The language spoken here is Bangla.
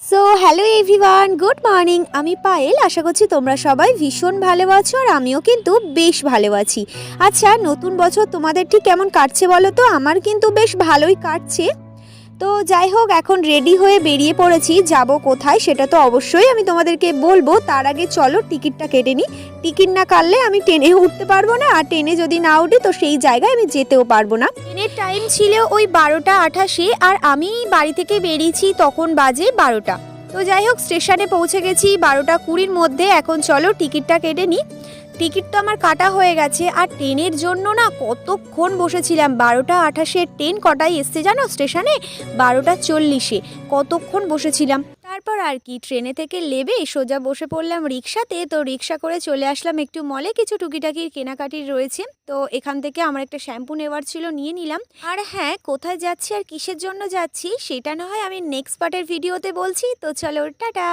So hello everyone, good morning. আমি পায়েল, আশা করছি তোমরা সবাই ভীষণ ভালো আছো আর আমিও কিন্তু বেশ ভালো আছি। আচ্ছা, নতুন বছর তোমাদের ঠিক কেমন কাটছে বলো তো? আমার কিন্তু বেশ ভালোই কাটছে। তো যাই হোক, এখন রেডি হয়ে বেরিয়ে পড়েছি। যাব কোথায় সেটা তো অবশ্যই আমি তোমাদেরকে বলবো। তার আগে চলো টিকিটটা কেটে নিই। টিকিট না কাটলে আমি ট্রেনে উঠতে পারবো না, আর ট্রেনে যদি না উঠি তো সেই জায়গায় আমি যেতেও পারবো না। ট্রেনের টাইম ছিল ওই 12টা 28 আর আমি বাড়ি থেকে বেরিয়েছি তখন বাজে 12টা। তো যাই হোক, স্টেশনে পৌঁছে গেছি 12টা 20-র মধ্যে। এখন চলো টিকিটটা কেটে নিই। টিকিট তো আমার কাটা হয়ে গেছে, আর ট্রেনের জন্য না কতক্ষণ বসেছিলাম। 12টা 28-এর ট্রেন কটায় এসছে জানো স্টেশনে? 12টা 40-এ। কতক্ষণ বসেছিলাম। তারপর আর কি, ট্রেনে থেকে নেমে সোজা বসে পড়লাম রিক্সাতে। তো রিক্সা করে চলে আসলাম একটু মলে, কিছু টুকিটাকির কেনাকাটির রয়েছে। তো এখান থেকে আমার একটা শ্যাম্পু নেওয়ার ছিল, নিয়ে নিলাম। আর হ্যাঁ, কোথায় যাচ্ছি আর কিসের জন্য যাচ্ছি সেটা না হয় আমি নেক্সট পার্টের ভিডিওতে বলছি। তো চলো, টাটা।